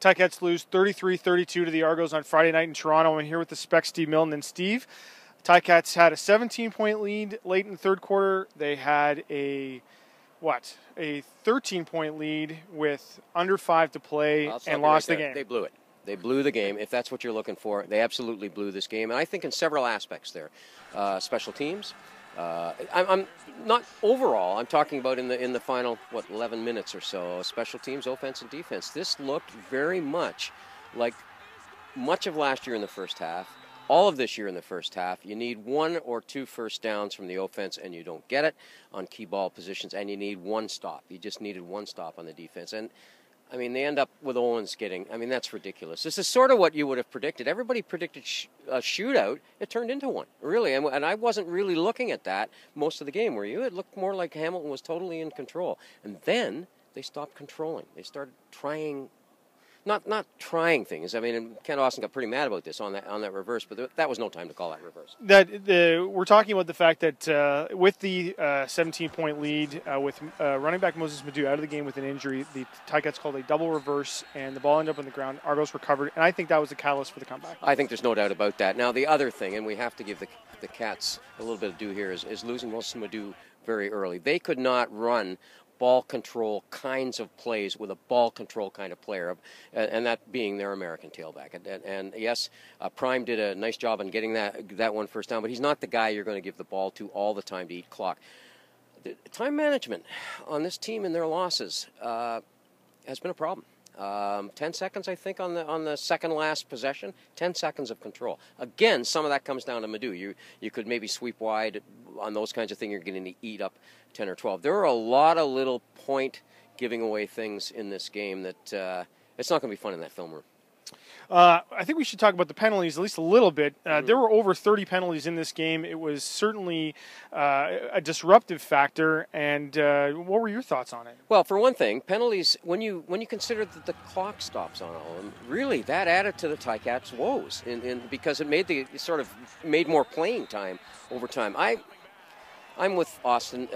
Ticats lose 33-32 to the Argos on Friday night in Toronto. I'm here with the Spec Steve Milton. And Steve, Ticats had a 17-point lead late in the third quarter. They had a 13-point lead with under 5 to play and lost the game. They blew it. They blew the game, if that's what you're looking for. They absolutely blew this game. And I think in several aspects there. Special teams. I'm not overall. I'm talking about in the final 11 minutes or so. Special teams, offense and defense. This looked very much like much of last year in the first half. All of this year in the first half. You need 1 or 2 first downs from the offense, and you don't get it on key ball positions. And you need 1 stop. You just needed 1 stop on the defense. And I mean, they end up with Owens getting, that's ridiculous. This is sort of what you would have predicted. Everybody predicted a shootout. It turned into one, really. And I wasn't really looking at that most of the game, were you? It looked more like Hamilton was totally in control. And then they stopped controlling. They started trying, not trying things. I mean, Ken Austin got pretty mad about this on that reverse, but that was no time to call that reverse. We're talking about the fact that with the 17-point lead, with running back Moses Madu out of the game with an injury, the Ticats called a double reverse, and the ball ended up on the ground. Argos recovered, and I think that was the catalyst for the comeback. I think there's no doubt about that. Now, the other thing, and we have to give the Cats a little bit of due here, is losing Moses Madu very early. They could not run ball control kinds of plays with a ball control kind of player, and that being their American tailback. And yes, Prime did a nice job on getting that one first down, but he's not the guy you're going to give the ball to all the time to eat clock. The time management on this team and their losses has been a problem. 10 seconds, I think, on the second last possession. 10 seconds of control. Again, some of that comes down to Madu. You could maybe sweep wide on those kinds of things. You're going to eat up 10 or 12. There are a lot of little point giving away things in this game that it's not going to be fun in that film room. I think we should talk about the penalties at least a little bit. There were over 30 penalties in this game. It was certainly a disruptive factor. And what were your thoughts on it? Well, for one thing, penalties, when you consider that the clock stops on all of them, really that added to the Ticats' woes because it made more playing time over time. I'm with Austin.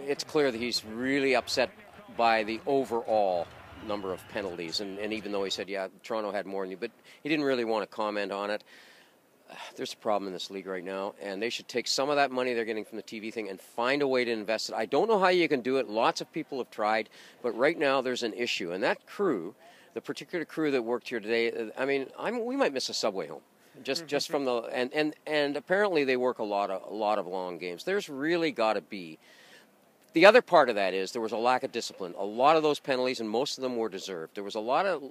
It's clear that he's really upset by the overall number of penalties, and even though he said, yeah, Toronto had more than you, but he didn't really want to comment on it. There's a problem in this league right now, and they should take some of that money they're getting from the TV thing and find a way to invest it. I don't know how you can do it. Lots of people have tried, but right now there's an issue, and that crew, the particular crew that worked here today, we might miss a subway home. Just from the and apparently they work a lot of long games. There's really got to be. The other part of that is there was a lack of discipline. A lot of those penalties, and most of them were deserved. There was a lot of,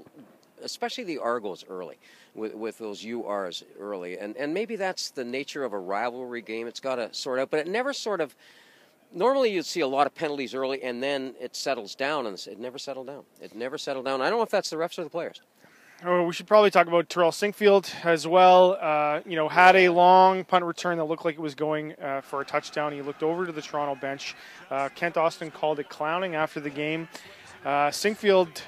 especially the Argos early, with those URs early, and maybe that's the nature of a rivalry game. It's got to sort out, but it never sort of. Normally you'd see a lot of penalties early, and then it settles down, and it never settled down. It never settled down. I don't know if that's the refs or the players. Oh, we should probably talk about Terrell Sinkfield as well. Had a long punt return that looked like it was going for a touchdown. He looked over to the Toronto bench. Kent Austin called it clowning after the game. Sinkfield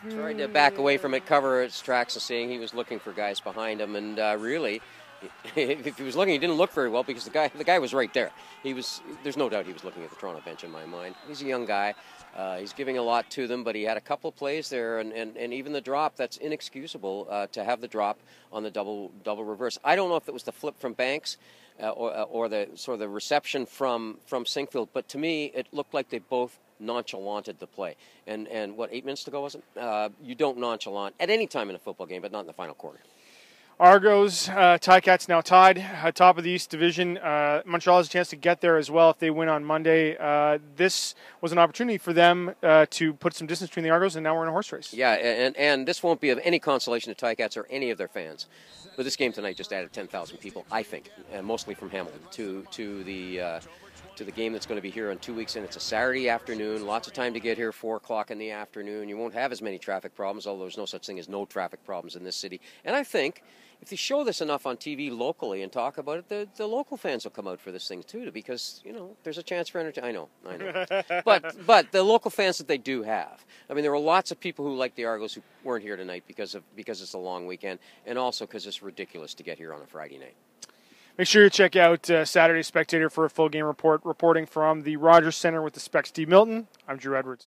tried to back away from it, cover its tracks, and saying he was looking for guys behind him. And really, if he was looking, he didn't look very well because the guy was right there. There's no doubt he was looking at the Toronto bench in my mind. He's a young guy. He's giving a lot to them, but he had a couple of plays there, and even the drop, that's inexcusable to have the drop on the double reverse. I don't know if it was the flip from Banks or the sort of the reception from Sinkfield, but to me, it looked like they both nonchalanted the play. And 8 minutes to go, was it? You don't nonchalant at any time in a football game, but not in the final quarter. Argos, Ticats now tied, top of the East Division. Montreal has a chance to get there as well if they win on Monday. This was an opportunity for them to put some distance between the Argos, and now we're in a horse race. Yeah, and this won't be of any consolation to Ticats or any of their fans. But this game tonight just added 10,000 people, I think, and mostly from Hamilton, to the game that's going to be here in 2 weeks. And it's a Saturday afternoon, lots of time to get here, 4 o'clock in the afternoon. You won't have as many traffic problems, although there's no such thing as no traffic problems in this city. And I think if they show this enough on TV locally and talk about it, the local fans will come out for this thing too, because there's a chance for entertainment. I know. but the local fans that they do have. I mean, there were lots of people who liked the Argos who weren't here tonight because it's a long weekend, and also because it's ridiculous to get here on a Friday night. Make sure you check out Saturday Spectator for a full game report. Reporting from the Rogers Center with the Spec Steve Milton, I'm Drew Edwards.